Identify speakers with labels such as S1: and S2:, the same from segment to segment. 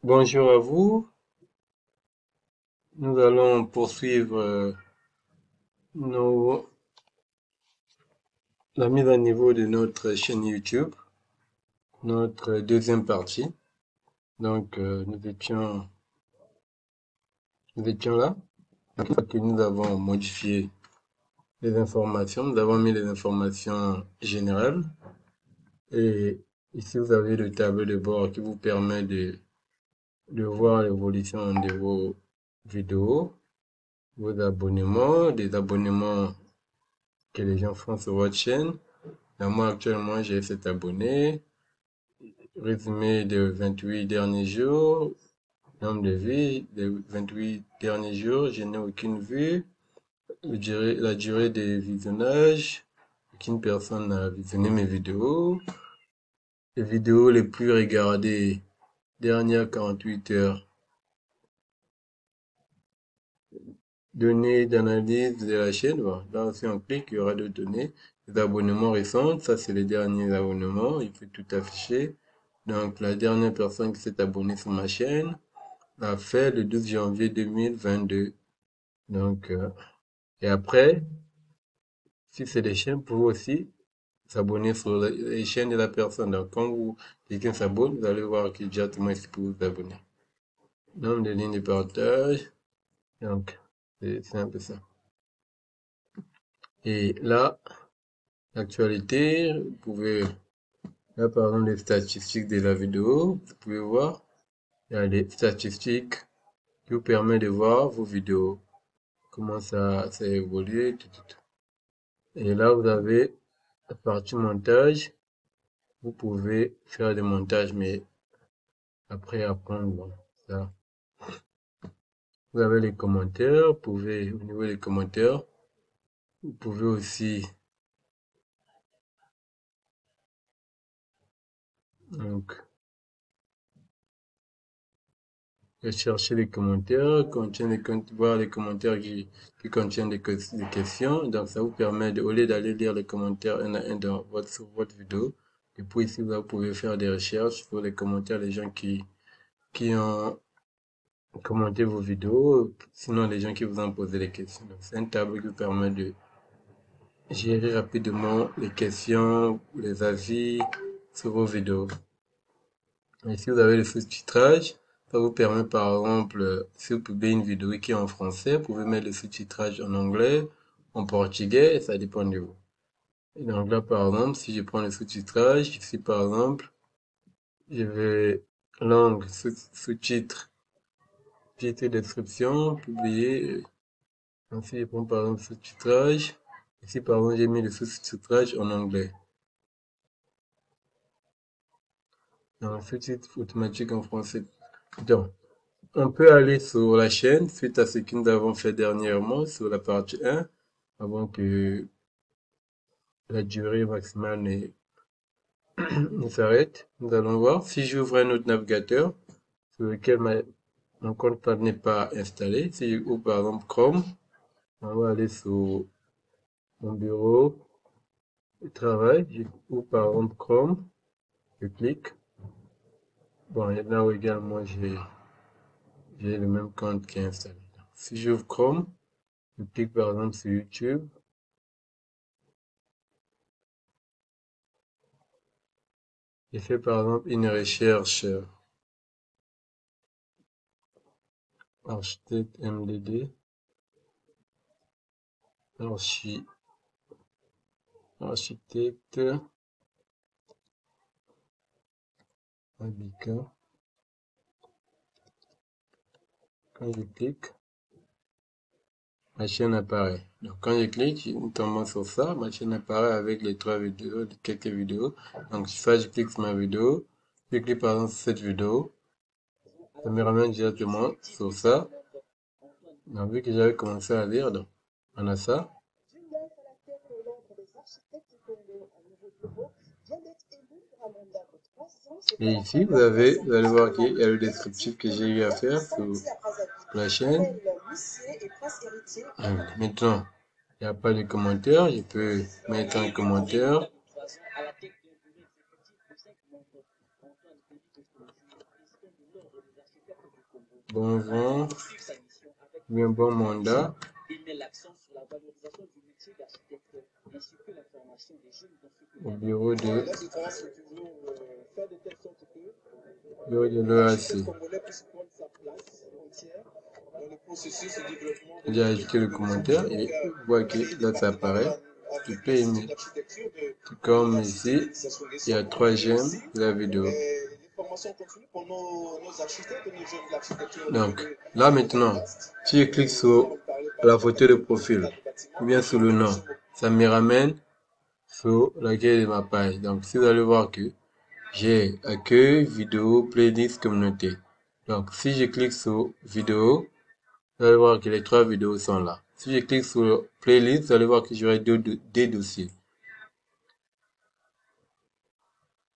S1: Bonjour à vous. Nous allons poursuivre la mise à niveau de notre chaîne YouTube, notre deuxième partie. Donc, nous étions là. Une fois que nous avons modifié les informations, nous avons mis les informations générales. Et ici, vous avez le tableau de bord qui vous permet de voir l'évolution de vos vidéos, vos abonnements, des abonnements que les gens font sur votre chaîne. Là, moi, actuellement, j'ai 7 abonnés. Résumé des 28 derniers jours. Nombre de vues des 28 derniers jours. Je n'ai aucune vue. La durée des visionnages. Aucune personne n'a visionné mes vidéos. Les vidéos les plus regardées dernières 48 heures. Données d'analyse de la chaîne. Bon, là, si on clique, il y aura d'autres données. Les abonnements récents. Ça, c'est les derniers abonnements. Il faut tout afficher. Donc, la dernière personne qui s'est abonnée sur ma chaîne l'a fait le 12 janvier 2022. Donc, et après, si c'est des chaînes, vous pouvez aussi s'abonner sur les chaînes de la personne. Donc, quand quelqu'un s'abonne, vous allez voir qu'il directement ici pour vous abonner. Nombre de lignes de partage. Donc, c'est un peu ça. Et là, l'actualité, vous pouvez, là, par exemple, les statistiques de la vidéo, vous pouvez voir, il y a des statistiques qui vous permettent de voir vos vidéos, comment ça a évolué, tout. Et là, vous avez la partie montage. Vous pouvez faire des montages, mais après apprendre, bon, ça. Vous avez les commentaires. Vous pouvez, au niveau des commentaires, vous pouvez aussi, donc, chercher les commentaires, voir les commentaires qui contiennent des questions. Donc, ça vous permet au lieu d'aller lire les commentaires un à un sur votre vidéo, et puis ici, vous pouvez faire des recherches sur les commentaires des gens qui ont commenté vos vidéos, sinon les gens qui vous ont posé des questions. C'est un tableau qui vous permet de gérer rapidement les questions, les avis sur vos vidéos. Ici, vous avez le sous-titrage. Ça vous permet, par exemple, si vous publiez une vidéo qui est en français, vous pouvez mettre le sous-titrage en anglais, en portugais, et ça dépend de vous. Et donc là, par exemple, si je prends le sous-titrage, ici, par exemple, je vais langue, sous-titre, titre et description, publier. Donc, si je prends, par exemple, sous-titrage, ici, par exemple, j'ai mis le sous-titrage en anglais. Dans le sous-titre automatique en français. Donc, on peut aller sur la chaîne suite à ce que nous avons fait dernièrement sur la partie 1 avant que la durée maximale ne s'arrête. Nous allons voir si j'ouvre un autre navigateur sur lequel mon compte n'est pas installé. Si j'ouvre par exemple Chrome, on va aller sur mon bureau de travail. J'ouvre par exemple Chrome, je clique. Bon, là où également j'ai le même compte qui est installé. Si j'ouvre Chrome, je clique par exemple sur YouTube. J'ai fait par exemple une recherche architecte MDD, architecte habitat. Quand je clique, ma chaîne apparaît. Donc quand je clique, notamment sur ça, ma chaîne apparaît avec les 3 vidéos, quelques vidéos. Donc soit je clique sur ma vidéo, je clique par exemple sur cette vidéo, ça me ramène directement sur ça. Donc vu que j'avais commencé à lire, donc on a ça. Et ici, vous allez voir qu'il y a le descriptif que j'ai eu à faire sur la chaîne. Maintenant, il n'y a pas de commentaires. Je peux mettre un commentaire. bon vent, bien bon mandat, au bureau de l'EAC. J'ai ajouté le commentaire et vous voyez que là ça apparaît. Tu peux aimer. Comme ici, il y a 3 j'aime de la vidéo. Donc là maintenant, si je clique sur la photo de profil ou bien sur le nom, ça me ramène sur laquelle de ma page. Donc si vous allez voir que j'ai accueil, vidéo, playlist, communauté. Donc si je clique sur vidéo, vous allez voir que les 3 vidéos sont là. Si je clique sur playlist, vous allez voir que j'aurai des dossiers.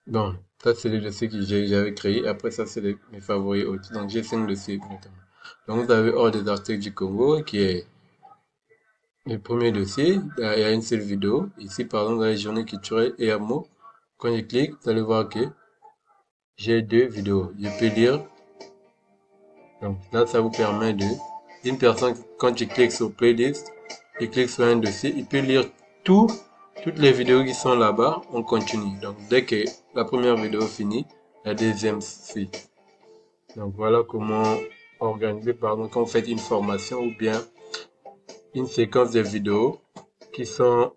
S1: Bon, ça c'est les dossiers que j'avais créés. Après ça c'est mes favoris autres. Donc j'ai 5 dossiers notamment. Donc vous avez hors des articles du Congo qui est le premier dossier. Il y a une seule vidéo. Ici par exemple dans les journées culturelles et hameaux. Quand je clique, vous allez voir que j'ai 2 vidéos. Je peux lire. Donc là ça vous permet de... Une personne quand tu cliques sur playlist, il clique sur un dossier, il peut lire toutes les vidéos qui sont là-bas en continu. Donc dès que la première vidéo finit, la deuxième suit. Donc voilà comment organiser, par exemple, quand vous faites une formation ou bien une séquence de vidéos qui sont,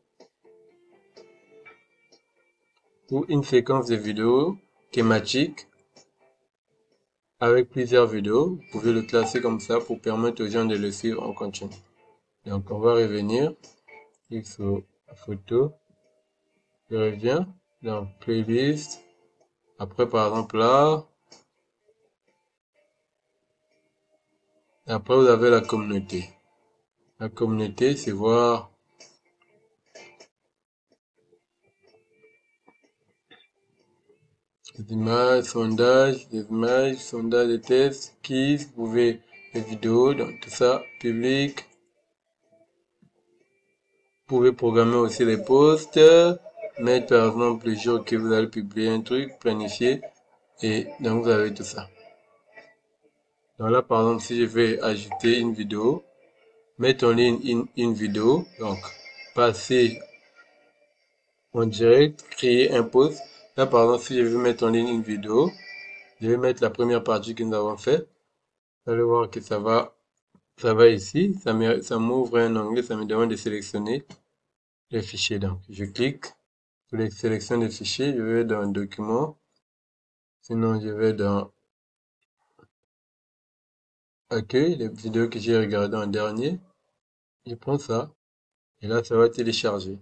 S1: ou une séquence de vidéos thématiques avec plusieurs vidéos. Vous pouvez le classer comme ça pour permettre aux gens de le suivre en continu. Donc on va revenir, clique sur la photo, je reviens dans playlist. Après par exemple là, après vous avez la communauté. La communauté, c'est voir des images, sondages, de tests, qui vous pouvez les vidéos, donc tout ça, public. Vous pouvez programmer aussi les posts, mettre par exemple le jour que vous allez publier un truc, planifier, et donc vous avez tout ça. Donc là par exemple si je vais ajouter une vidéo, mettre en ligne une vidéo, donc passer en direct, créer un post. Là par exemple si je veux mettre en ligne une vidéo, je vais mettre la première partie que nous avons fait. Vous allez voir que ça va ici, ça m'ouvre un onglet, ça me demande de sélectionner les fichiers. Donc je clique sur les sélections des fichiers, je vais dans document, sinon je vais dans accueil, les vidéos que j'ai regardées en dernier, je prends ça, et là ça va télécharger.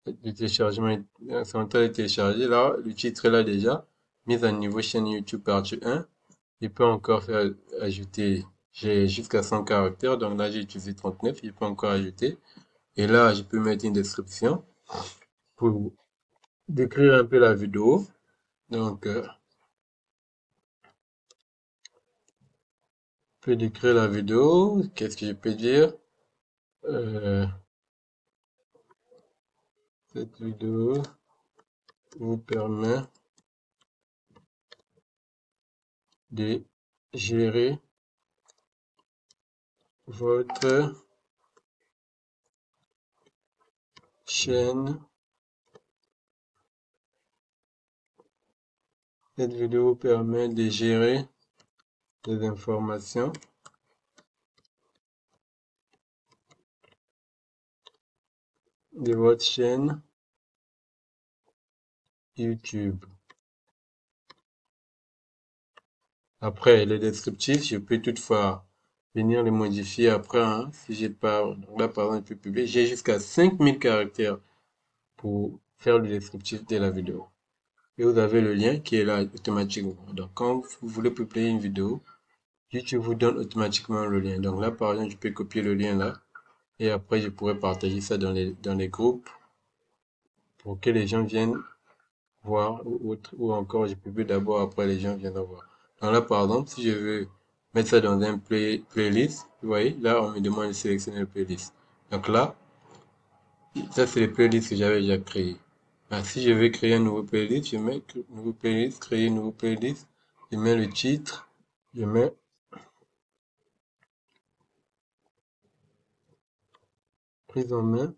S1: Le téléchargement, c'est en train de télécharger, là le titre est là déjà, mise à niveau chaîne YouTube partie 1, je peux encore faire ajouter, j'ai jusqu'à 100 caractères, donc là j'ai utilisé 39, je peux encore ajouter. Et là, je peux mettre une description pour décrire un peu la vidéo. Donc, je peux décrire la vidéo. Qu'est-ce que je peux dire? Cette vidéo vous permet de gérer votre chaîne. Cette vidéo vous permet de gérer les informations de votre chaîne YouTube. Après, les descriptifs, je peux toutefois venir les modifier après, hein, si j'ai pas. Donc là, par exemple, je peux publier. J'ai jusqu'à 5000 caractères pour faire le descriptif de la vidéo. Et vous avez le lien qui est là automatiquement. Donc, quand vous voulez publier une vidéo, YouTube vous donne automatiquement le lien. Donc là, par exemple, je peux copier le lien là. Et après, je pourrais partager ça dans les groupes pour que les gens viennent voir ou encore je publie d'abord, après les gens viennent voir. Donc là, par exemple, si je veux mettre ça dans un playlist, vous voyez, là, on me demande de sélectionner le playlist. Donc là, ça, c'est les playlists que j'avais déjà créé. Si je veux créer un nouveau playlist, je mets nouveau playlist, créer un nouveau playlist, je mets le titre, Je mets prise en main,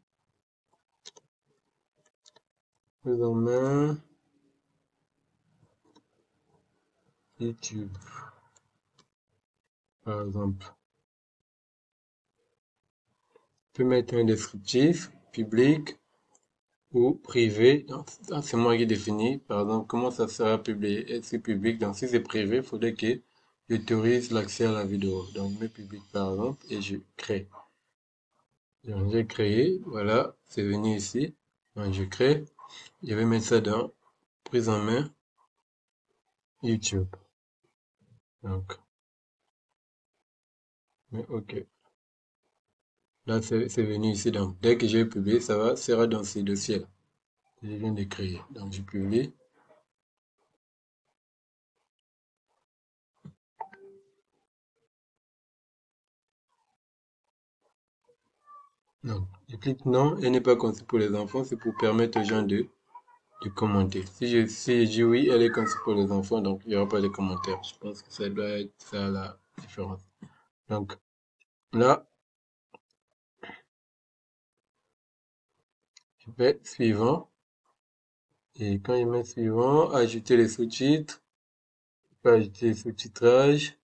S1: YouTube, par exemple. Je peux mettre un descriptif, public ou privé. Donc, ça, c'est moi qui définis. Par exemple, comment ça sera publié? Est-ce public? Donc, si c'est privé, il faudrait que j'autorise l'accès à la vidéo. Donc, je mets public, par exemple, et je crée. Donc, j'ai créé. Voilà, c'est venu ici. Donc, je crée. Je vais mettre ça dans prise en main YouTube. Donc, mais OK. Là, c'est venu ici. Donc, dès que j'ai publié, ça sera dans ce dossier-là. Je viens de créer. Donc, je publie. Donc, je clique non, elle n'est pas conçue pour les enfants, c'est pour permettre aux gens de commenter. Si je dis oui, elle est conçue pour les enfants, donc il n'y aura pas de commentaires. Je pense que ça doit être ça la différence. Donc, là, je fais suivant. Et quand je mets suivant, ajouter les sous-titres, je peux ajouter les sous-titrages.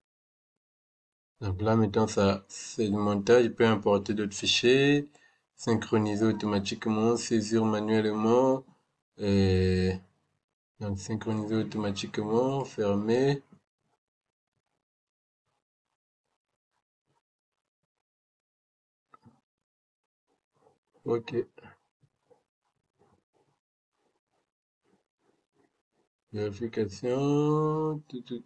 S1: Donc là, maintenant, ça, c'est le montage. Je peux importer d'autres fichiers, synchroniser automatiquement, saisir manuellement, et donc synchroniser automatiquement, fermer. OK. Vérification,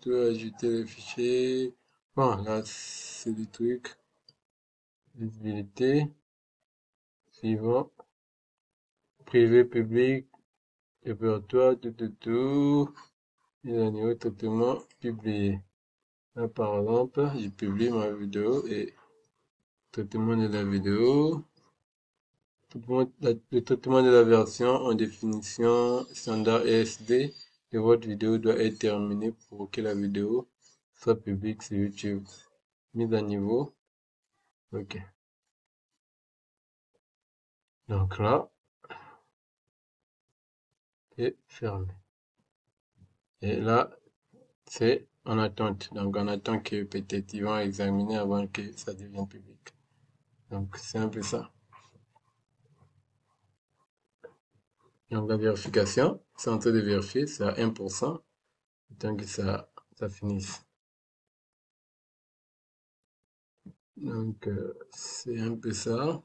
S1: ajouter les fichiers. Bon, là, c'est des trucs. Visibilité, suivant, privé, public, répertoire, mise à niveau, traitement, publié. Là, par exemple, j'ai publié ma vidéo et traitement de la vidéo. Le traitement de la version en définition standard ESD de votre vidéo doit être terminé pour que la vidéo soit publique sur YouTube. Mise à niveau. OK. Donc là, c'est fermé. Et là, c'est en attente. Donc on attend que peut-être ils vont examiner avant que ça devienne public. Donc c'est un peu ça. Donc la vérification, c'est en train de vérifier, c'est à 1%. Tant que ça finisse. Donc c'est un peu ça.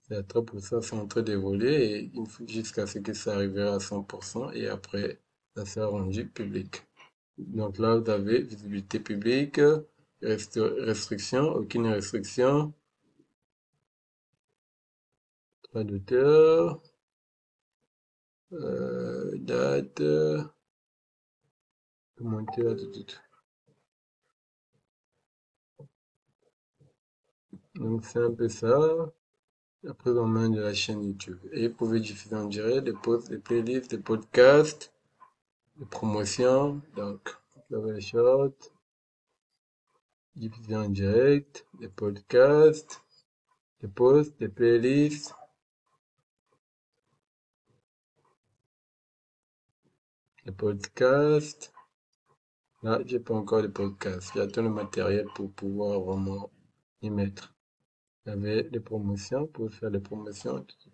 S1: C'est à 3%, c'est en train d'évoluer et il faut jusqu'à ce que ça arrivera à 100% et après, ça sera rendu public. Donc là, vous avez visibilité publique, restriction, aucune restriction, droit d'auteur, date, commentaire, tout. Donc c'est un peu ça. Après, on met de la chaîne YouTube. Et vous pouvez diffuser en direct des posts, des playlists, des podcasts, des promotions. Donc, vous avez les shorts, diffuser en direct, des podcasts, des posts, des playlists, des podcasts. Là, j'ai pas encore de podcasts. J'attends le matériel pour pouvoir vraiment y mettre. Il y avait des promotions pour faire des promotions. Tout.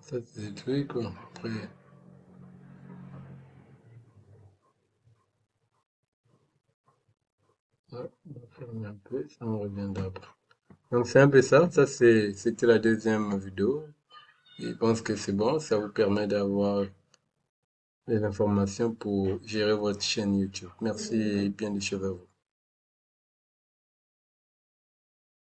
S1: Ça, c'est des trucs, quoi. Après, ouais, on va fermer un peu, ça me reviendra après. Donc, c'est un peu ça. C'était la deuxième vidéo. Je pense que c'est bon. Ça vous permet d'avoir les informations pour gérer votre chaîne YouTube. Merci et bien des choses à vous.